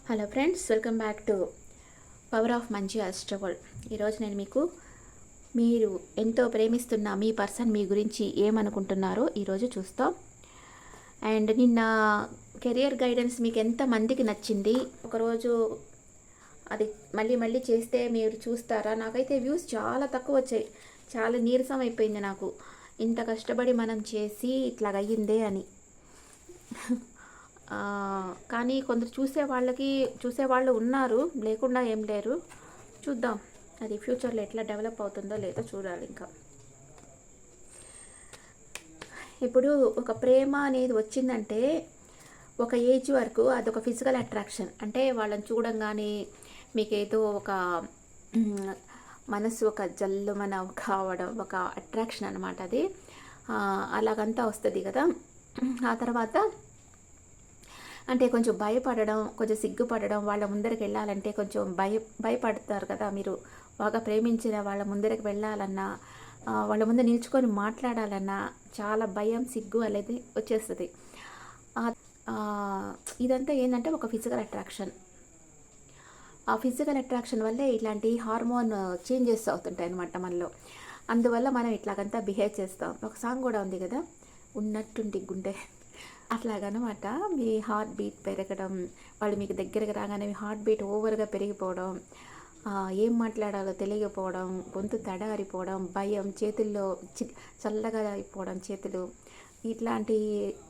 Hello friends, welcome back to power of మంచి అస్ట్రవల్. ఈరోజు నేను మీకు మీరు ఎంతో ప్రేమిస్తున్న మీ పర్సన్ మీ గురించి ఏమనుకుంటున్నారో ఈరోజు చూస్తాం. అండ్ నిన్న కెరియర్ గైడెన్స్ మీకు ఎంతమందికి నచ్చింది, ఒకరోజు అది మళ్ళీ మళ్ళీ చేస్తే మీరు చూస్తారా? నాకైతే వ్యూస్ చాలా తక్కువ వచ్చాయి. చాలా నీరసం అయిపోయింది నాకు, ఇంత కష్టపడి మనం చేసి ఇట్లాగయ్యిందే అని. కానీ కొందరు చూసేవాళ్ళు ఉన్నారు, లేకుండా ఏం లేరు. చూద్దాం అది ఫ్యూచర్లో ఎట్లా డెవలప్ అవుతుందో లేదో చూడాలి. ఇంకా ఇప్పుడు ఒక ప్రేమ అనేది వచ్చిందంటే ఒక ఏజ్ వరకు అదొక ఫిజికల్ అట్రాక్షన్. అంటే వాళ్ళని చూడంగానే మీకేదో ఒక మనసు ఒక జల్లుమన కావడం, ఒక అట్రాక్షన్ అనమాట. అది అలాగంతా వస్తుంది కదా. ఆ తర్వాత అంటే కొంచెం భయపడడం, కొంచెం సిగ్గుపడడం, వాళ్ళ ముందరికి వెళ్ళాలంటే కొంచెం భయపడతారు కదా. మీరు బాగా ప్రేమించిన వాళ్ళ ముందరికి వెళ్ళాలన్నా, వాళ్ళ ముందు నిల్చుకొని మాట్లాడాలన్నా చాలా భయం, సిగ్గు అనేది వచ్చేస్తుంది. ఇదంతా ఏంటంటే ఒక ఫిజికల్ అట్రాక్షన్. ఆ ఫిజికల్ అట్రాక్షన్ వల్లే ఇట్లాంటి హార్మోన్ చేంజెస్ అవుతుంటాయి అన్నమాట మనలో. అందువల్ల మనం ఇట్లాగంతా బిహేవ్ చేస్తాం. ఒక సాంగ్ కూడా ఉంది కదా, ఉన్నట్టుండి గుండె, అట్లాగనమాట. మీ హార్ట్ బీట్ పెరగడం, వాళ్ళు మీకు దగ్గరకు రాగానే మీ హార్ట్ బీట్ ఓవర్గా పెరిగిపోవడం, ఏం మాట్లాడాలో తెలియకపోవడం, గొంతు తడారిపోవడం, భయం, చేతుల్లో చల్లగా అయిపోవడం చేతులు, ఇట్లాంటి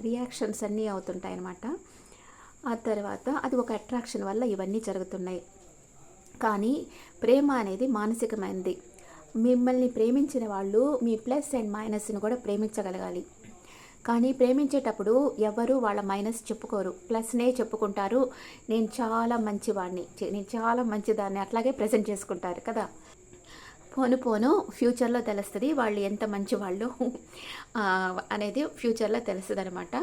రియాక్షన్స్ అన్నీ అవుతుంటాయి అన్నమాట. ఆ తర్వాత అది ఒక అట్రాక్షన్ వల్ల ఇవన్నీ జరుగుతున్నాయి. కానీ ప్రేమ అనేది మానసికమైనది. మిమ్మల్ని ప్రేమించిన వాళ్ళు మీ ప్లస్ అండ్ మైనస్ని కూడా ప్రేమించగలగాలి. కానీ ప్రేమించేటప్పుడు ఎవరు వాళ్ళ మైనస్ చెప్పుకోరు, ప్లస్నే చెప్పుకుంటారు. నేను చాలా మంచివాడిని, నేను చాలా మంచిదాన్ని, అట్లాగే ప్రజెంట్ చేసుకుంటారు కదా. పోను పోను ఫ్యూచర్లో తెలుస్తుంది వాళ్ళు ఎంత మంచి వాళ్ళు అనేది ఫ్యూచర్లో తెలుస్తుంది అనమాట.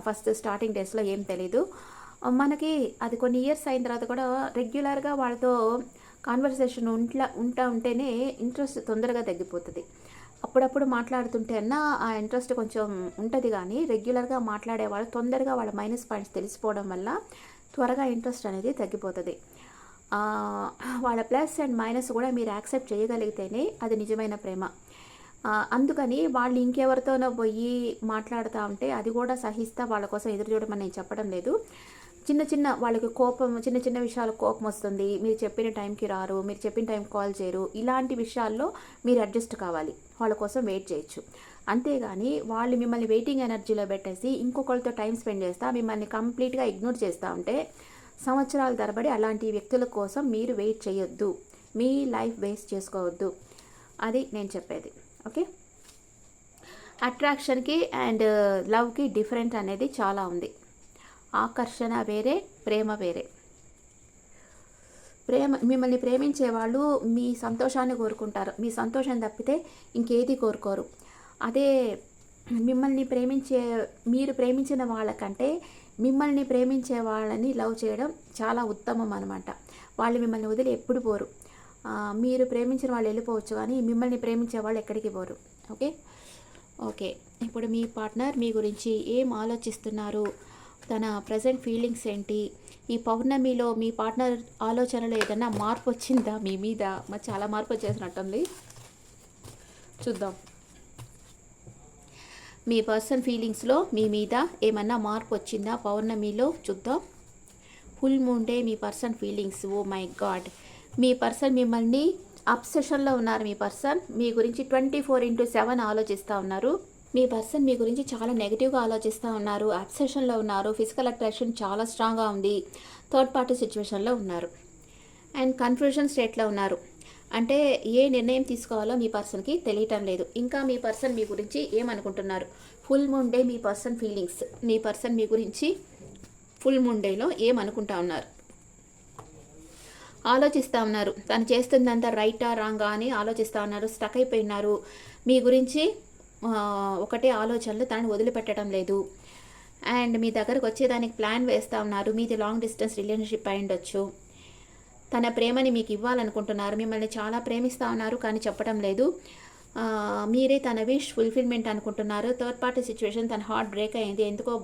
ఫస్ట్ స్టార్టింగ్ డేస్లో ఏం తెలీదు మనకి. అది కొన్ని ఇయర్స్ అయిన తర్వాత కూడా రెగ్యులర్గా వాళ్ళతో కాన్వర్సేషన్ ఉంటా ఉంటేనే ఇంట్రెస్ట్ తొందరగా తగ్గిపోతుంది. అప్పుడప్పుడు మాట్లాడుతుంటే అన్నా ఆ ఇంట్రెస్ట్ కొంచెం ఉంటుంది. కానీ రెగ్యులర్గా మాట్లాడేవాళ్ళు తొందరగా వాళ్ళ మైనస్ పాయింట్స్ తెలిసిపోవడం వల్ల త్వరగా ఇంట్రెస్ట్ అనేది తగ్గిపోతుంది. వాళ్ళ ప్లస్ అండ్ మైనస్ కూడా మీరు యాక్సెప్ట్ చేయగలిగితేనే అది నిజమైన ప్రేమ. అందుకని వాళ్ళు ఇంకెవరితోనో పోయి మాట్లాడుతూ ఉంటే అది కూడా సహిస్తా వాళ్ళ కోసం ఎదురు చూడమని నేను చెప్పడం లేదు. వాళ్ళకి కోపం, చిన్న చిన్న విషయాలకు కోపం వస్తుంది, మీరు చెప్పిన టైంకి రారు, మీరు చెప్పిన టైంకి కాల్ చేయరు, ఇలాంటి విషయాల్లో మీరు అడ్జస్ట్ కావాలి, వాళ్ళ కోసం వెయిట్ చేయొచ్చు. అంతేగాని వాళ్ళు మిమ్మల్ని వెయిటింగ్ ఎనర్జీలో పెట్టేసి ఇంకొకరితో టైం స్పెండ్ చేస్తా మిమ్మల్ని కంప్లీట్గా ఇగ్నోర్ చేస్తూ ఉంటే సంవత్సరాల తరబడి అలాంటి వ్యక్తుల కోసం మీరు వెయిట్ చేయొద్దు, మీ లైఫ్ వేస్ట్ చేసుకోవద్దు. అది నేను చెప్పేది. ఓకే, అట్రాక్షన్కి అండ్ లవ్కి డిఫరెంట్ అనేది చాలా ఉంది. ఆకర్షణ వేరే, ప్రేమ వేరే. మిమ్మల్ని ప్రేమించే వాళ్ళు మీ సంతోషాన్ని కోరుకుంటారు, మీ సంతోషం తప్పితే ఇంకేది కోరుకోరు. అదే మీరు ప్రేమించిన వాళ్ళకంటే మిమ్మల్ని ప్రేమించే వాళ్ళని లవ్ చేయడం చాలా ఉత్తమం అనమాట. వాళ్ళు మిమ్మల్ని వదిలి ఎప్పుడు పోరు. మీరు ప్రేమించిన వాళ్ళు వెళ్ళిపోవచ్చు, కానీ మిమ్మల్ని ప్రేమించే వాళ్ళు ఎక్కడికి పోరు. ఓకే, ఇప్పుడు మీ పార్ట్నర్ మీ గురించి ఏం ఆలోచిస్తున్నారు, తన ప్రజెంట్ ఫీలింగ్స్ ఏంటి, ఈ పౌర్ణమిలో మీ పార్ట్నర్ ఆలోచనలో ఏదైనా మార్పు వచ్చిందా మీ మీద? మరి చాలా మార్పు వచ్చేసినట్టుంది. చూద్దాం మీ పర్సన్ ఫీలింగ్స్లో మీ మీద ఏమన్నా మార్పు వచ్చిందా పౌర్ణమిలో. చూద్దాం. ఫుల్ మూన్ డే మీ person feelings. Oh my god, మీ పర్సన్ మిమ్మల్ని అబ్సెషన్లో ఉన్నారు. మీ పర్సన్ మీ గురించి 24/7 ఆలోచిస్తూ ఉన్నారు. మీ పర్సన్ మీ గురించి చాలా నెగిటివ్గా ఆలోచిస్తూ ఉన్నారు, అబ్సెషన్లో ఉన్నారు, ఫిజికల్ అట్రాక్షన్ చాలా స్ట్రాంగ్గా ఉంది, థర్డ్ పార్టీ సిచ్యువేషన్లో ఉన్నారు, అండ్ కన్ఫ్యూజన్ స్టేట్లో ఉన్నారు. అంటే ఏ నిర్ణయం తీసుకోవాలో మీ పర్సన్కి తెలియటం లేదు. ఇంకా మీ పర్సన్ మీ గురించి ఏమనుకుంటున్నారు? ఫుల్ మూన్ డే మీ పర్సన్ ఫీలింగ్స్. మీ పర్సన్ మీ గురించి ఫుల్ మూన్ డేలో ఏమనుకుంటా ఉన్నారు? ఆలోచిస్తూ ఉన్నారు. తను చేస్తుందంతా రైటా రాంగా అని ఆలోచిస్తూ ఉన్నారు, స్టక్ అయిపోయినారు. మీ గురించి ఒకటే ఆలోచనలు తనని వదిలిపెట్టడం లేదు. అండ్ మీ దగ్గరకు వచ్చేదానికి ప్లాన్ వేస్తూ ఉన్నారు. మీది లాంగ్ డిస్టెన్స్ రిలేషన్షిప్ అయి ఉండొచ్చు. తన ప్రేమని మీకు ఇవ్వాలనుకుంటున్నారు, మిమ్మల్ని చాలా ప్రేమిస్తూ ఉన్నారు కానీ చెప్పడం లేదు. మీరే తన విష్ ఫుల్ఫిల్మెంట్ అనుకుంటున్నారు. థర్డ్ పార్టీ సిచ్యువేషన్, తన హార్ట్ బ్రేక్ అయింది, ఎందుకో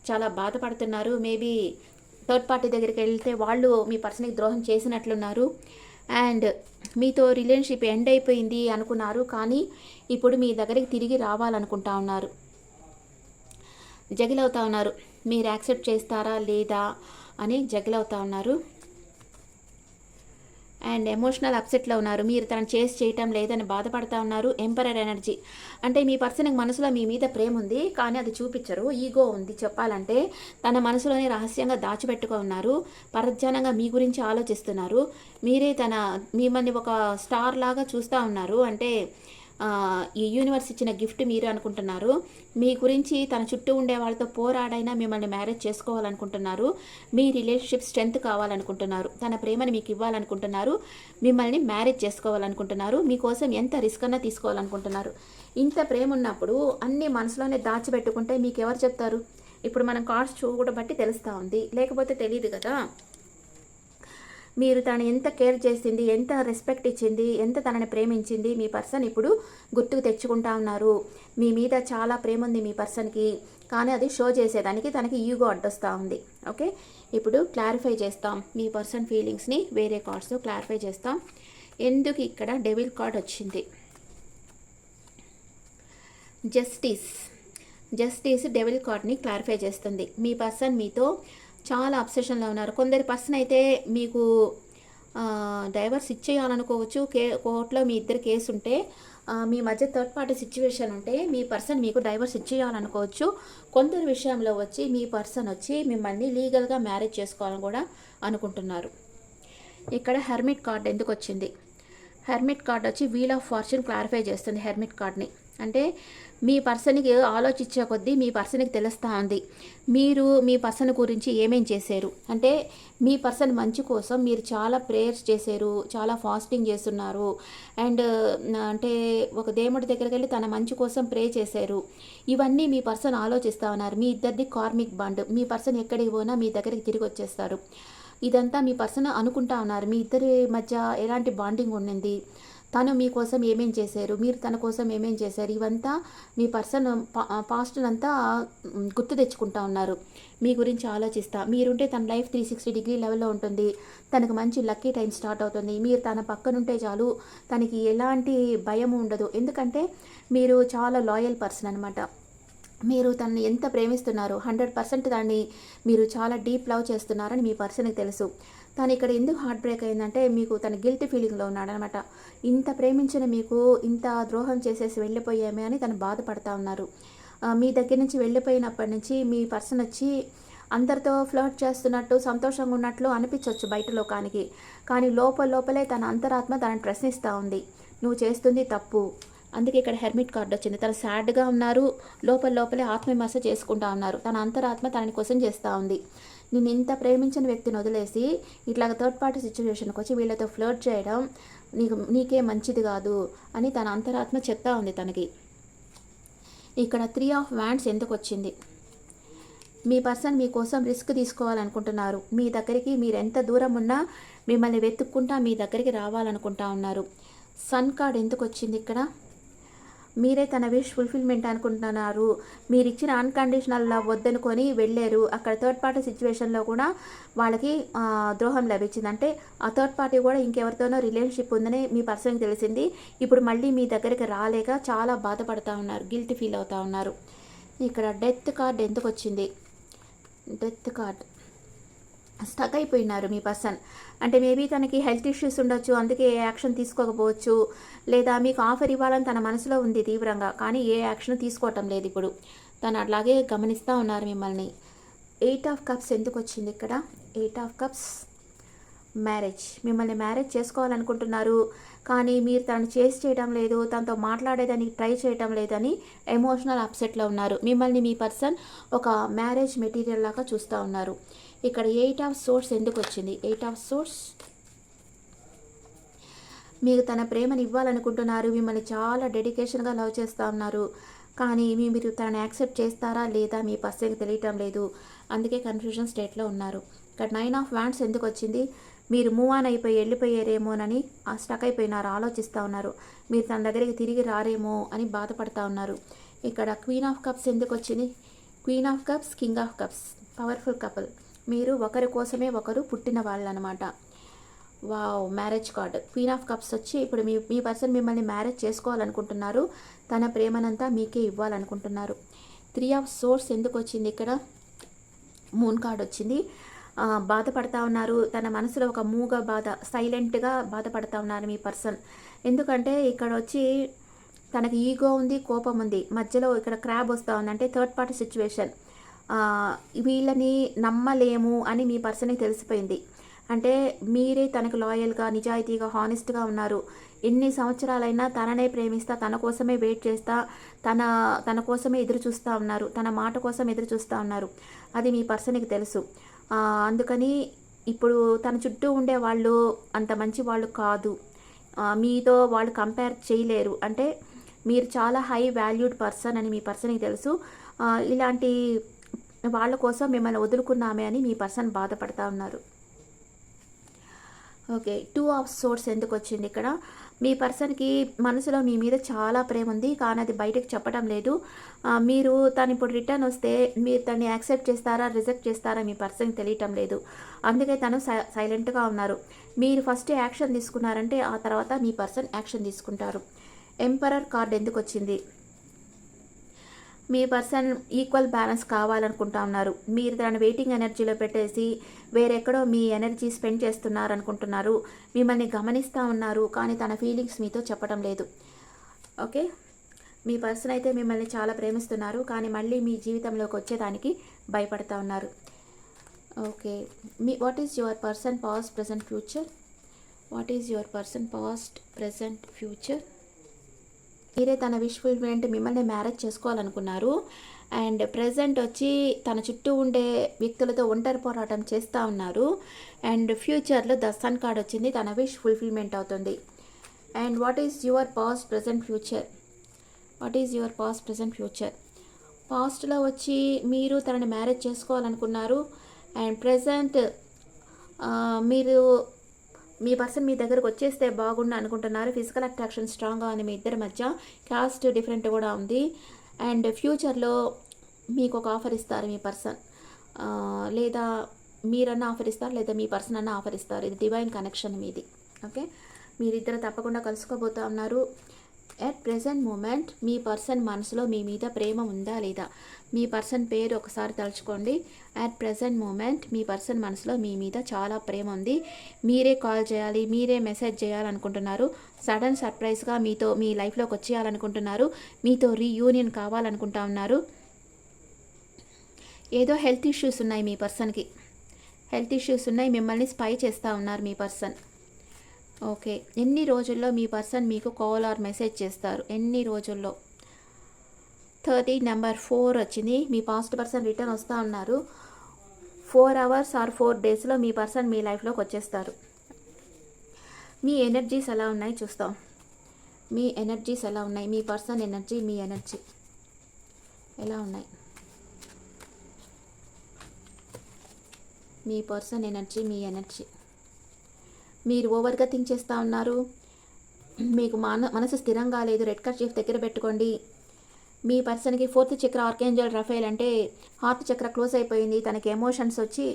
చాలా బాధపడుతున్నారు. మేబీ థర్డ్ పార్టీ దగ్గరికి వెళ్తే వాళ్ళు మీ పర్సన్కి ద్రోహం చేసినట్లున్నారు. అండ్ మీతో రిలేషన్షిప్ ఎండ్ అయిపోయింది అనుకున్నారు, కానీ ఇప్పుడు మీ దగ్గరికి తిరిగి రావాలనుకుంటా ఉన్నారు. జగిల్ అవుతా ఉన్నారు. మీరు యాక్సెప్ట్ చేస్తారా లేదా అని జగిల్ అవుతా ఉన్నారు. అండ్ ఎమోషనల్ అప్సెట్లో ఉన్నారు. మీరు తను చేయటం లేదని బాధపడతా ఉన్నారు. ఎంపరర్ ఎనర్జీ అంటే మీ పర్సన్కి మనసులో మీ మీద ప్రేమ ఉంది, కానీ అది చూపించరు. ఈగో ఉంది చెప్పాలంటే. తన మనసులోనే రహస్యంగా దాచిపెట్టుకో ఉన్నారు. పరధ్యానంగా మీ గురించి ఆలోచిస్తున్నారు. మీరే మిమ్మల్ని ఒక స్టార్ లాగా చూస్తూ ఉన్నారు. అంటే ఈ యూనివర్స్ ఇచ్చిన గిఫ్ట్ మీరు అనుకుంటున్నారు. మీ గురించి తన చుట్టూ ఉండే వాళ్ళతో పోరాడైనా మిమ్మల్ని మ్యారేజ్ చేసుకోవాలనుకుంటున్నారు. మీ రిలేషన్షిప్ స్ట్రెంత్ కావాలనుకుంటున్నారు. తన ప్రేమని మీకు ఇవ్వాలనుకుంటున్నారు. మిమ్మల్ని మ్యారేజ్ చేసుకోవాలనుకుంటున్నారు. మీకోసం ఎంత రిస్క్ అన్నా తీసుకోవాలనుకుంటున్నారు. ఇంత ప్రేమ ఉన్నప్పుడు అన్నీ మనసులోనే దాచిపెట్టుకుంటే మీకు ఎవరు చెప్తారు? ఇప్పుడు మనం కార్డ్స్ చూడబట్టి తెలుస్తూ ఉంది, లేకపోతే తెలియదు కదా. మీరు తను ఎంత కేర్ చేసింది, ఎంత రెస్పెక్ట్ ఇచ్చింది, ఎంత తనని ప్రేమించింది మీ పర్సన్ ఇప్పుడు గుర్తుకు తెచ్చుకుంటా ఉన్నారు. మీ మీద చాలా ప్రేమ ఉంది మీ పర్సన్కి, కానీ అది షో చేసేదానికి తనకి ఈగో అడ్డొస్తూ ఉంది. ఓకే, ఇప్పుడు క్లారిఫై చేస్తాం మీ పర్సన్ ఫీలింగ్స్ని. వేరే కార్డ్స్తో క్లారిఫై చేస్తాం. ఎందుకు ఇక్కడ డెవిల్ కార్డ్ వచ్చింది? జస్టిస్ డెవిల్ కార్డ్ని క్లారిఫై చేస్తుంది. మీ పర్సన్ మీతో చాలా అబ్సెషన్లో ఉన్నారు. కొందరి పర్సన్ అయితే మీకు డైవర్స్ ఇచ్చేయాలనుకోవచ్చు. కోర్టులో మీ ఇద్దరు కేసు ఉంటే, మీ మధ్య థర్డ్ పార్టీ సిచ్యువేషన్ ఉంటే మీ పర్సన్ మీకు డైవర్స్ ఇచ్చేయాలనుకోవచ్చు. కొందరి విషయంలో వచ్చి మీ పర్సన్ వచ్చి మిమ్మల్ని లీగల్గా మ్యారేజ్ చేసుకోవాలని కూడా అనుకుంటున్నారు. ఇక్కడ హెర్మిట్ కార్డ్ ఎందుకు వచ్చింది? హెర్మిట్ కార్డ్ వచ్చి వీల్ ఆఫ్ ఫార్చ్యూన్ క్లారిఫై చేస్తుంది. హెర్మిట్ కార్డ్ని అంటే మీ పర్సన్కి ఆలోచించే కొద్దీ మీ పర్సన్కి తెలుస్తూ ఉంది మీరు మీ పర్సన్ గురించి ఏమేం చేశారు. అంటే మీ పర్సన్ మంచి కోసం మీరు చాలా ప్రేయర్స్ చేశారు, చాలా ఫాస్టింగ్ చేస్తున్నారు. అండ్ అంటే ఒక దేవుడి దగ్గరికి వెళ్ళి తన మంచి కోసం ప్రే చేశారు. ఇవన్నీ మీ పర్సన్ ఆలోచిస్తూ ఉన్నారు. మీ ఇద్దరిది కార్మిక్ బాండ్. మీ పర్సన్ ఎక్కడికి పోయినా మీ దగ్గరికి తిరిగి వచ్చేస్తారు. ఇదంతా మీ పర్సన్ అనుకుంటా ఉన్నారు. మీ ఇద్దరి మధ్య ఎలాంటి బాండింగ్ ఉండింది, తను మీకోసం ఏమేం చేశారు, మీరు తన కోసం ఏమేం చేశారు, ఇవంతా మీ పర్సన్ పాస్ట్ అంతా గుర్తు తెచ్చుకుంటా ఉన్నారు. మీ గురించి ఆలోచిస్తా. మీరుంటే తన లైఫ్ 360 డిగ్రీ లెవెల్లో ఉంటుంది. తనకు మంచి లక్కీ టైం స్టార్ట్ అవుతుంది. మీరు తన పక్కనుంటే చాలు, తనకి ఎలాంటి భయం ఉండదు. ఎందుకంటే మీరు చాలా లాయల్ పర్సన్ అనమాట. మీరు తనని ఎంత ప్రేమిస్తున్నారు, 100% దాన్ని మీరు చాలా డీప్ లవ్ చేస్తున్నారని మీ పర్సన్కి తెలుసు. తను ఇక్కడ ఎందుకు హార్ట్ బ్రేక్ అయిందంటే మీకు తన గిల్టీ ఫీలింగ్లో ఉన్నాడనమాట. ఇంత ప్రేమించిన మీకు ఇంత ద్రోహం చేసేసి వెళ్ళిపోయామే అని తను బాధపడతా ఉన్నారు. మీ దగ్గర నుంచి వెళ్ళిపోయినప్పటి నుంచి మీ పర్సన్ వచ్చి అందరితో ఫ్లర్ట్ చేస్తున్నట్టు సంతోషంగా ఉన్నట్లు అనిపించవచ్చు బయట లోకానికి, కానీ లోపలే తన అంతరాత్మ తనని ప్రశ్నిస్తూ ఉంది, నువ్వు చేస్తుంది తప్పు. అందుకే ఇక్కడ హెర్మిట్ కార్డ్ వచ్చింది. తను సాడ్గా ఉన్నారు, లోపలే ఆత్మవిమర్శ చేసుకుంటా ఉన్నారు. తన అంతరాత్మ తనని కోసం చేస్తూ ఉంది. నేను ఇంత ప్రేమించిన వ్యక్తిని వదిలేసి ఇట్లాగ థర్డ్ పార్టీ సిచ్యువేషన్కి వచ్చి వీళ్ళతో ఫ్లర్ట్ చేయడం నీకే మంచిది కాదు అని తన అంతరాత్మ చెప్తా ఉంది తనకి. ఇక్కడ 3 ఆఫ్ వ్యాండ్స్ ఎందుకు వచ్చింది? మీ పర్సన్ మీకోసం రిస్క్ తీసుకోవాలనుకుంటున్నారు. మీ దగ్గరికి మీరు ఎంత దూరం ఉన్నా మిమ్మల్ని వెతుక్కుంటా మీ దగ్గరికి రావాలనుకుంటా ఉన్నారు. సన్ కార్డ్ ఎందుకు వచ్చింది ఇక్కడ? మీరే తన విష్ ఫుల్ఫిల్మెంట్ అనుకుంటున్నారు. మీరు ఇచ్చిన అన్కండిషనల్ లవ్ వద్దనుకొని వెళ్ళారు. అక్కడ థర్డ్ పార్టీ సిచ్యువేషన్లో కూడా వాళ్ళకి ద్రోహం లభించింది. అంటే ఆ థర్డ్ పార్టీ కూడా ఇంకెవరితోనో రిలేషన్షిప్ ఉందని మీ పర్సన్కి తెలిసింది. ఇప్పుడు మళ్ళీ మీ దగ్గరికి రాలేక చాలా బాధపడుతూ ఉన్నారు, గిల్టీ ఫీల్ అవుతూ ఉన్నారు. ఇక్కడ డెత్ కార్డ్ ఎందుకు వచ్చింది? డెత్ కార్డ్ స్టక్ అయిపోయినారు మీ పర్సన్. అంటే మేబీ తనకి హెల్త్ ఇష్యూస్ ఉండొచ్చు, అందుకే ఏ యాక్షన్ తీసుకోకపోవచ్చు. లేదా మీకు ఆఫర్ ఇవ్వాలని తన మనసులో ఉంది తీవ్రంగా, కానీ ఏ యాక్షన్ తీసుకోవటం లేదు. ఇప్పుడు తను అట్లాగే గమనిస్తూ ఉన్నారు మిమ్మల్ని. 8 ఆఫ్ కప్స్ ఎందుకు వచ్చింది ఇక్కడ? 8 ఆఫ్ కప్స్ మ్యారేజ్. మిమ్మల్ని మ్యారేజ్ చేసుకోవాలనుకుంటున్నారు, కానీ మీరు తను చేయడం లేదు, తనతో మాట్లాడేదానికి ట్రై చేయటం లేదని ఎమోషనల్ అప్సెట్లో ఉన్నారు. మిమ్మల్ని మీ పర్సన్ ఒక మ్యారేజ్ మెటీరియల్ లాగా చూస్తూ ఉన్నారు. ఇక్కడ 8 ఆఫ్ సోర్స్ ఎందుకు వచ్చింది? 8 ఆఫ్ సోర్స్ మీరు తన ప్రేమను ఇవ్వాలనుకుంటున్నారు. మిమ్మల్ని చాలా డెడికేషన్గా లవ్ చేస్తూ ఉన్నారు, కానీ మీరు తనని యాక్సెప్ట్ చేస్తారా లేదా మీ పర్సన్కి తెలియటం లేదు. అందుకే కన్ఫ్యూజన్ స్టేట్లో ఉన్నారు. ఇక్కడ 9 ఆఫ్ వ్యాండ్స్ ఎందుకు వచ్చింది? మీరు మూవ్ ఆన్ అయిపోయి వెళ్ళిపోయారేమోనని స్టక్ అయిపోయినారు, ఆలోచిస్తూ ఉన్నారు. మీరు తన దగ్గరికి తిరిగి రారేమో అని బాధపడతా ఉన్నారు. ఇక్కడ క్వీన్ ఆఫ్ కప్స్ ఎందుకు వచ్చింది? Queen of cups, king of cups, powerful couple. మీరు ఒకరి కోసమే ఒకరు పుట్టిన వాళ్ళు అనమాట. Wow! Marriage card, queen of cups వచ్చి ఇప్పుడు మీ పర్సన్ మిమ్మల్ని మ్యారేజ్ చేసుకోవాలనుకుంటున్నారు. తన ప్రేమనంతా మీకే ఇవ్వాలనుకుంటున్నారు. 3 ఆఫ్ సోర్స్ ఎందుకు వచ్చింది ఇక్కడ? మూన్ కార్డ్ వచ్చింది. బాధపడతా ఉన్నారు. తన మనసులో ఒక మూగ బాధ, సైలెంట్గా బాధపడతా ఉన్నారు మీ పర్సన్. ఎందుకంటే ఇక్కడ వచ్చి తనకి ఈగో ఉంది, కోపం ఉంది, మధ్యలో ఇక్కడ క్రాబ్ వస్తూ ఉంది. అంటే థర్డ్ పార్టీ సిచ్యువేషన్. వీళ్ళని నమ్మలేము అని మీ పర్సన్కి తెలిసిపోయింది. అంటే మీరే తనకు లాయల్గా, నిజాయితీగా, హానెస్ట్గా ఉన్నారు. ఎన్ని సంవత్సరాలైనా తననే ప్రేమిస్తా, తన కోసమే వెయిట్ చేస్తా, తన కోసమే ఎదురు చూస్తూ ఉన్నారు, తన మాట కోసం ఎదురు చూస్తూ ఉన్నారు. అది మీ పర్సన్కి తెలుసు. అందుకని ఇప్పుడు తన చుట్టూ ఉండే వాళ్ళు అంత మంచి వాళ్ళు కాదు. మీతో వాళ్ళు కంపేర్ చేయలేరు. అంటే మీరు చాలా హై వాల్యూడ్ పర్సన్ అని మీ పర్సన్కి తెలుసు. ఇలాంటి వాళ్ళ కోసం మిమ్మల్ని వదులుకున్నామే అని మీ పర్సన్ బాధపడతా ఉన్నారు. ఓకే, 2 ఆఫ్ సోర్స్ ఎందుకు వచ్చింది ఇక్కడ? మీ పర్సన్కి మనసులో మీ మీద చాలా ప్రేమ ఉంది, కానీ అది బయటకు చెప్పడం లేదు. మీరు తను ఇప్పుడు రిటర్న్ వస్తే మీరు తను యాక్సెప్ట్ చేస్తారా, రిజెక్ట్ చేస్తారా మీ పర్సన్కి తెలియటం లేదు. అందుకే తను సైలెంట్గా ఉన్నారు. మీరు ఫస్ట్ యాక్షన్ తీసుకున్నారంటే ఆ తర్వాత మీ పర్సన్ యాక్షన్ తీసుకుంటారు. ఎంపరర్ కార్డ్ ఎందుకు వచ్చింది? మీ పర్సన్ ఈక్వల్ బ్యాలెన్స్ కావాలనుకుంటా ఉన్నారు. మీరు దాన్ని వెయిటింగ్ ఎనర్జీలో పెట్టేసి వేరెక్కడో మీ ఎనర్జీ స్పెండ్ చేస్తున్నారు అనుకుంటున్నారు. మిమ్మల్ని గమనిస్తూ ఉన్నారు, కానీ తన ఫీలింగ్స్ మీతో చెప్పడం లేదు. ఓకే, మీ పర్సన్ అయితే మిమ్మల్ని చాలా ప్రేమిస్తున్నారు, కానీ మళ్ళీ మీ జీవితంలోకి వచ్చేదానికి భయపడతా ఉన్నారు. Okay, what is your person past, present, future? What is your person past, present, future? మీరే తన విష్ ఫుల్ఫిల్మెంట్, మిమ్మల్ని మ్యారేజ్ చేసుకోవాలనుకున్నారు. అండ్ ప్రజెంట్ వచ్చి తన చుట్టూ ఉండే వ్యక్తులతో ఒంటరి పోరాటం చేస్తూ ఉన్నారు. అండ్ ఫ్యూచర్లో ద సన్ కార్డ్ వచ్చింది, తన విష్ ఫుల్ఫిల్మెంట్ అవుతుంది. And what is your past, present, future? What is your past, present, future? పాస్ట్లో వచ్చి మీరు తనని మ్యారేజ్ చేసుకోవాలనుకున్నారు. అండ్ ప్రజెంట్ మీరు మీ పర్సన్ మీ దగ్గరకు వచ్చేస్తే బాగుండు అనుకుంటున్నారు. ఫిజికల్ అట్రాక్షన్ స్ట్రాంగ్గా ఉంది మీ ఇద్దరి మధ్య. కాస్ట్ డిఫరెంట్ కూడా ఉంది. అండ్ ఫ్యూచర్లో మీకు ఒక ఆఫర్ ఇస్తారు మీ పర్సన్, లేదా మీరన్నా ఆఫర్ ఇస్తారు, లేదా మీ పర్సన్ అన్న ఆఫర్ ఇస్తారు. ఇది డివైన్ కనెక్షన్ మీది. ఓకే, మీరిద్దరు తప్పకుండా కలుసుకోబోతూ ఉన్నారు. ఎట్ ప్రెజెంట్ మూమెంట్ మీ పర్సన్ మనసులో మీ మీద ప్రేమ ఉందా లేదా? మీ పర్సన్ పేరు ఒకసారి తలుచుకోండి. అట్ ప్రెజెంట్ మూమెంట్ మీ పర్సన్ మనసులో మీ మీద చాలా ప్రేమ ఉంది. మీరే కాల్ చేయాలి, మీరే మెసేజ్ చేయాలనుకుంటున్నారు. సడన్ సర్ప్రైజ్గా మీతో మీ లైఫ్లోకి వచ్చేయాలనుకుంటున్నారు. మీతో రీయూనియన్ కావాలనుకుంటా ఉన్నారు. ఏదో హెల్త్ ఇష్యూస్ ఉన్నాయి మీ పర్సన్కి, హెల్త్ ఇష్యూస్ ఉన్నాయి. మిమ్మల్ని స్పై చేస్తూ ఉన్నారు మీ పర్సన్. ఓకే, ఎన్ని రోజుల్లో మీ పర్సన్ మీకు కాల్ ఆర్ మెసేజ్ చేస్తారు? ఎన్ని రోజుల్లో? 30 నెంబర్ 4 వచ్చింది. మీ పాస్ట్ పర్సన్ రిటర్న్ వస్తూ ఉన్నారు. 4 అవర్స్ ఆర్ 4 డేస్లో మీ పర్సన్ మీ లైఫ్లోకి వచ్చేస్తారు. మీ ఎనర్జీస్ ఎలా ఉన్నాయి చూస్తాం. మీ ఎనర్జీస్ ఎలా ఉన్నాయి? మీ పర్సన్ ఎనర్జీ, మీ ఎనర్జీ ఎలా ఉన్నాయి? మీ పర్సన్ ఎనర్జీ, మీ ఎనర్జీ. మీరు ఓవర్గా థింక్ చేస్తూ ఉన్నారు. మీకు మనసు స్థిరంగా లేదు. రెడ్ కర్చీఫ్ దగ్గర పెట్టుకోండి. మీ పర్సన్కి 4th చక్ర ఆర్కేంజల్ రఫేల్, అంటే హార్ట్ చక్ర క్లోజ్ అయిపోయింది. తనకి ఎమోషన్స్ వచ్చి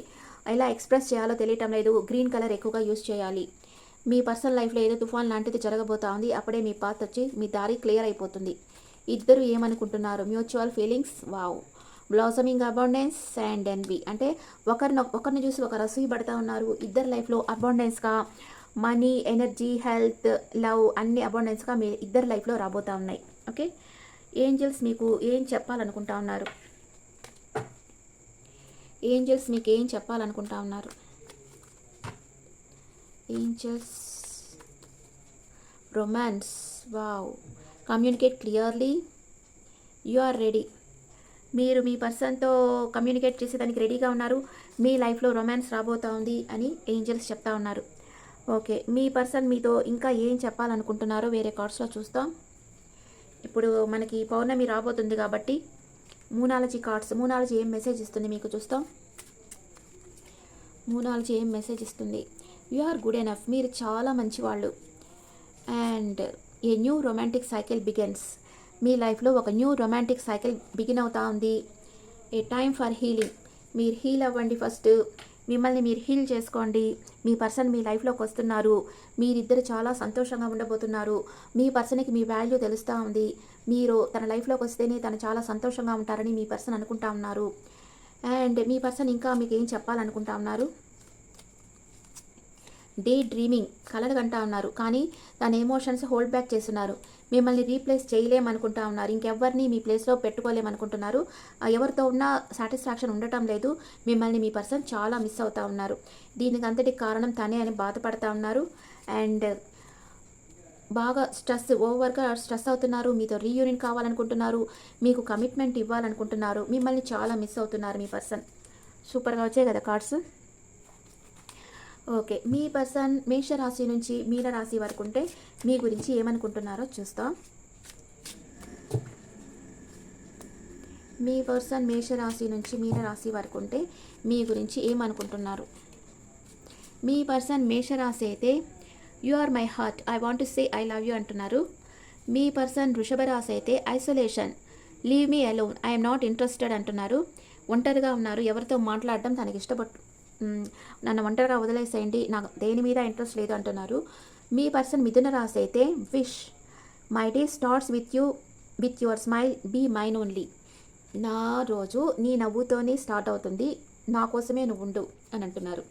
ఎలా ఎక్స్ప్రెస్ చేయాలో తెలియటం లేదు. గ్రీన్ కలర్ ఎక్కువగా యూజ్ చేయాలి. మీ పర్సనల్ లైఫ్లో ఏదో తుఫాన్ లాంటిది జరగబోతా ఉంది. అప్పుడే మీ పాత్ వచ్చి మీ దారి క్లియర్ అయిపోతుంది. ఇద్దరు ఏమనుకుంటున్నారు? Mutual feelings, wow, blossoming abundance and envy. అంటే ఒకరిని చూసి ఒకరు అసూయపడతా ఉన్నారు. ఇద్దరు లైఫ్లో అబాండెన్స్గా మనీ, ఎనర్జీ, హెల్త్, లవ్ అన్ని అబాండెన్స్గా మీ ఇద్దరు లైఫ్లో రాబోతూ ఉన్నాయి. ఓకే, ఏంజల్స్ మీకు ఏం చెప్పాలనుకుంటా ఉన్నారు? ఏంజల్స్ మీకు ఏం చెప్పాలనుకుంటా ఉన్నారు? Angels, romance, wow, communicate clearly, you are ready. మీరు మీ పర్సన్తో కమ్యూనికేట్ చేసేదానికి రెడీగా ఉన్నారు. మీ లైఫ్లో రొమాన్స్ రాబోతూ ఉంది అని ఏంజల్స్ చెప్తా ఉన్నారు. ఓకే, మీ పర్సన్ మీతో ఇంకా ఏం చెప్పాలనుకుంటున్నారో వేరే కార్డ్స్లో చూస్తాం. ఇప్పుడు మనకి పౌర్ణమి రాబోతుంది కాబట్టి మూనాలజీ కార్డ్స్, మూనాలజీ ఏం మెసేజ్ ఇస్తుంది మీకు చూస్తాం. మూనాలజీ ఏం మెసేజ్ ఇస్తుంది? యు ఆర్ గుడ్ ఎనఫ్, మీరు చాలా మంచివాళ్ళు. And a new romantic cycle begins. మీ లైఫ్లో ఒక న్యూ రొమాంటిక్ సైకిల్ బిగిన్ అవుతా ఉంది. A time for healing. మీరు హీల్ అవ్వండి ఫస్ట్. మిమ్మల్ని మీరు హీల్ చేసుకోండి. మీ పర్సన్ మీ లైఫ్లోకి వస్తున్నారు. మీరిద్దరు చాలా సంతోషంగా ఉండబోతున్నారు. మీ పర్సన్కి మీ వాల్యూ తెలుస్తూ ఉంది. మీరు తన లైఫ్లోకి వస్తేనే తను చాలా సంతోషంగా ఉంటారని మీ పర్సన్ అనుకుంటా ఉన్నారు. అండ్ మీ పర్సన్ ఇంకా మీకు ఏం చెప్పాలనుకుంటా ఉన్నారు? డే డ్రీమింగ్, కలలు కంటా ఉన్నారు. కానీ తన ఎమోషన్స్ హోల్డ్ బ్యాక్ చేస్తున్నారు. మిమ్మల్ని రీప్లేస్ చేయలేమనుకుంటా ఉన్నారు. ఇంకెవ్వరిని మీ ప్లేస్లో పెట్టుకోలేమనుకుంటున్నారు. ఎవరితో ఉన్నా సాటిస్ఫాక్షన్ ఉండటం లేదు. మిమ్మల్ని మీ పర్సన్ చాలా మిస్ అవుతూ ఉన్నారు. దీనికి అంతటికి కారణం తనే అని బాధపడతా ఉన్నారు. అండ్ బాగా ఓవర్గా స్ట్రెస్ అవుతున్నారు. మీతో రీయూనియన్ కావాలనుకుంటున్నారు. మీకు కమిట్మెంట్ ఇవ్వాలనుకుంటున్నారు. మిమ్మల్ని చాలా మిస్ అవుతున్నారు మీ పర్సన్. సూపర్గా వచ్చాయి కదా కార్డ్స్. ఓకే, మీ పర్సన్ మేషరాశి నుంచి మీనరాశి వరకు ఉంటే మీ గురించి ఏమనుకుంటున్నారో చూస్తాం. మీ పర్సన్ మేషరాశి నుంచి మీనరాశి వరకు ఉంటే మీ గురించి ఏమనుకుంటున్నారు? మీ పర్సన్ మేషరాశి అయితే you are my heart, I want to say I love you అంటున్నారు. మీ పర్సన్ వృషభ రాశి అయితే isolation, leave me alone, I'm not interested అంటున్నారు. ఒంటరిగా ఉన్నారు. ఎవరితో మాట్లాడడం తనకి నన్ను ఒంటరిగా వదిలేసేయండి, నాకు దేని మీద ఇంట్రెస్ట్ లేదు అంటున్నారు. మీ పర్సన్ మిథున రాశి అయితే wish my day starts with your smile, be mine only. నా రోజు నీ నవ్వుతోనే స్టార్ట్ అవుతుంది, నా కోసమే నువ్వు ఉండు అని అంటున్నారు.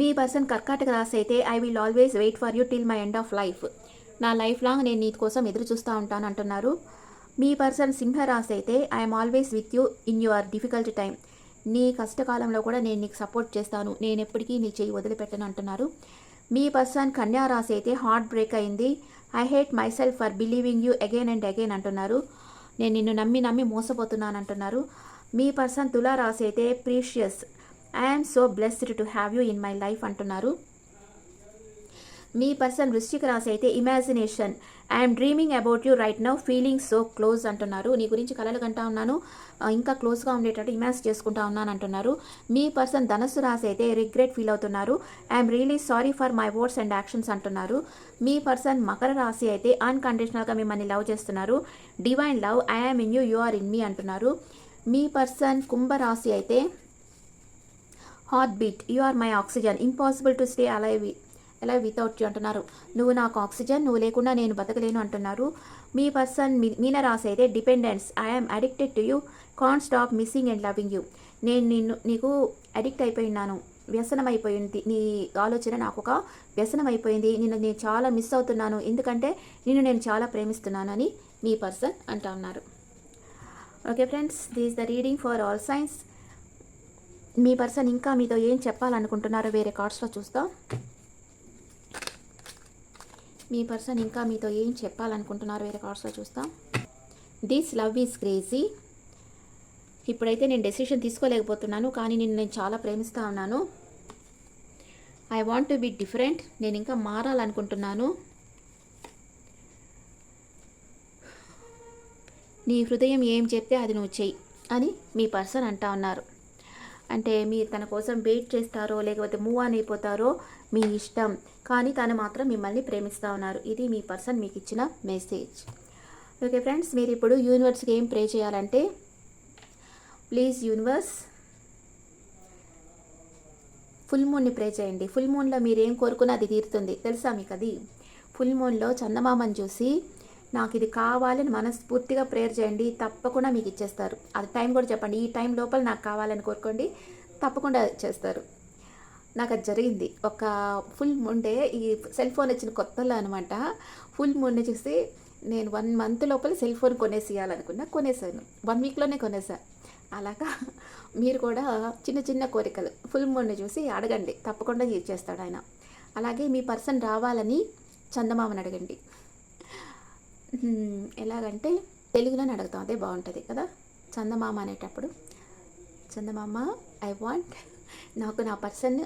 మీ పర్సన్ కర్కాటక రాశి అయితే I will always wait for you till my end of life, నా లైఫ్ లాంగ్ నేను నీ కోసం ఎదురు చూస్తూ ఉంటాను అంటున్నారు. మీ పర్సన్ సింహరాశి అయితే I'm always with you in your difficult time, నీ కష్టకాలంలో కూడా నేను నీకు సపోర్ట్ చేస్తాను, నేను ఎప్పటికీ నీ చెయ్యి వదిలిపెట్టను అంటున్నారు. మీ పర్సన్ కన్యా రాశి అయితే హార్ట్ బ్రేక్ అయింది, I hate my self for believing you again and again అంటున్నారు. నేను నిన్ను నమ్మి మోసపోతున్నాను అంటున్నారు. మీ పర్సన్ తులా రాశి అయితే precious, I'm so blessed to have you in my life అంటున్నారు. మీ పర్సన్ వృశ్చిక రాశి అయితే imagination, I'm dreaming about you right now, feeling so close అంటున్నారు. నీ గురించి కలలు కంటా ఉన్నాను, ఇంకా క్లోజ్గా ఉండేటట్టు ఇమాజిన్ చేసుకుంటా ఉన్నాను అంటున్నారు. మీ పర్సన్ ధనస్సు రాశి అయితే రిగ్రెట్ ఫీల్ అవుతున్నారు, I'm really sorry for my words and actions అంటున్నారు. మీ పర్సన్ మకర రాశి అయితే అన్కండిషనల్గా మిమ్మల్ని లవ్ చేస్తున్నారు, divine love, I'm in you, you are in me అంటున్నారు. మీ పర్సన్ కుంభరాశి అయితే heart beat, you are my oxygen, impossible to stay alive without you అంటున్నారు. నువ్వు నాకు ఆక్సిజన్, నువ్వు లేకుండా నేను బతకలేను అంటున్నారు. మీ పర్సన్ మీనరాశి అయితే dependence, I'm addicted to you, can't stop missing and loving you. నేను నీకు అడిక్ట్ అయిపోయినాను, వ్యసనం అయిపోయింది, నీ ఆలోచన నాకు ఒక వ్యసనం అయిపోయింది, నేను చాలా మిస్ అవుతున్నాను, ఎందుకంటే నేను చాలా ప్రేమిస్తున్నాను అని మీ పర్సన్ అంటూ ఉన్నారు. Okay friends, this is the reading for all science. Me person ఇంకా మీతో ఏం చెప్పాలనుకుంటున్నారో వేరే కార్డ్స్లో చూస్తాం. మీ పర్సన్ ఇంకా మీతో ఏం చెప్పాలనుకుంటున్నారో వేరే కార్డ్స్లో చూస్తాం. దిస్ లవ్ ఈజ్ క్రేజీ, ఇప్పుడైతే నేను డెసిషన్ తీసుకోలేకపోతున్నాను, కానీ నేను చాలా ప్రేమిస్తూ ఉన్నాను. I want to be different, నేను ఇంకా మారాలనుకుంటున్నాను. నీ హృదయం ఏం చెప్తే అది నువ్వు చెయ్యి అని మీ పర్సన్ అంటా ఉన్నారు. అంటే మీరు తన కోసం వెయిట్ చేస్తారో లేకపోతే మూవ్ ఆన్ అయిపోతారో మీ ఇష్టం, కానీ తను మాత్రం మిమ్మల్ని ప్రేమిస్తూ ఉన్నారు. ఇది మీ పర్సన్ మీకు ఇచ్చిన మెసేజ్. ఓకే ఫ్రెండ్స్, మీరు ఇప్పుడు యూనివర్స్కి ఏం ప్రే చేయాలంటే, ప్లీజ్ యూనివర్స్ ఫుల్ మూన్ని ప్రే చేయండి. ఫుల్ మూన్లో మీరు ఏం కోరుకున్నా అది తీరుతుంది, తెలుసా మీకు? అది ఫుల్ మూన్లో చందమామని చూసి నాకు ఇది కావాలని మనస్ఫూర్తిగా ప్రేయర్ చేయండి, తప్పకుండా మీకు ఇచ్చేస్తారు. అది టైం కూడా చెప్పండి, ఈ టైం లోపల నాకు కావాలని కోరుకోండి, తప్పకుండా ఇచ్చేస్తారు. నాకు అది జరిగింది. ఒక ఫుల్ మూన్డే, ఈ సెల్ ఫోన్ వచ్చిన కొత్తలో అనమాట. ఫుల్ మూన్ని చూసి నేను 1 మంత్ లోపల సెల్ ఫోన్ కొనేసేయాలనుకున్నా, కొనేసాను. 1 వీక్లోనే కొనేసాను. అలాగా మీరు కూడా చిన్న కోరికలు ఫుల్ మూన్ని చూసి అడగండి, తప్పకుండా ఇచ్చేస్తాడు ఆయన. అలాగే మీ పర్సన్ రావాలని చందమామని అడగండి. ఎలాగంటే తెలుగులోనే అడుగుతాం, అదే బాగుంటుంది కదా. చందమామ అనేటప్పుడు, చందమామ ఐ వాంట్, నాకు నా పర్సన్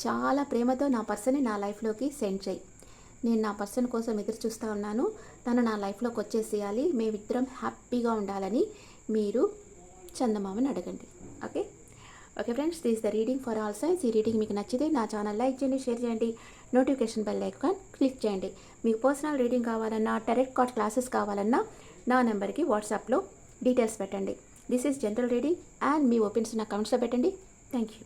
చాలా ప్రేమతో నా పర్సన్ని నా లైఫ్లోకి సెండ్ చేయి, నేను నా పర్సన్ కోసం ఎదురు చూస్తూ ఉన్నాను, తను నా లైఫ్లోకి వచ్చేసేయాలి, మేమిద్దరం హ్యాపీగా ఉండాలని మీరు చందమామని అడగండి. Okay okay friends, this is the reading for all science. ఈ రీడింగ్ మీకు నచ్చితే నా ఛానల్ లైక్ చేయండి, షేర్ చేయండి, నోటిఫికేషన్ బెల్ ఐకాన్ క్లిక్ చేయండి. మీకు పర్సనల్ రీడింగ్ కావాలన్నా, డైరెక్ట్ కార్డ్ క్లాసెస్ కావాలన్నా నా నెంబర్కి వాట్సాప్లో డీటెయిల్స్ పెట్టండి. This is general reading and me opinions నా కమెంట్స్లో పెట్టండి. Thank you.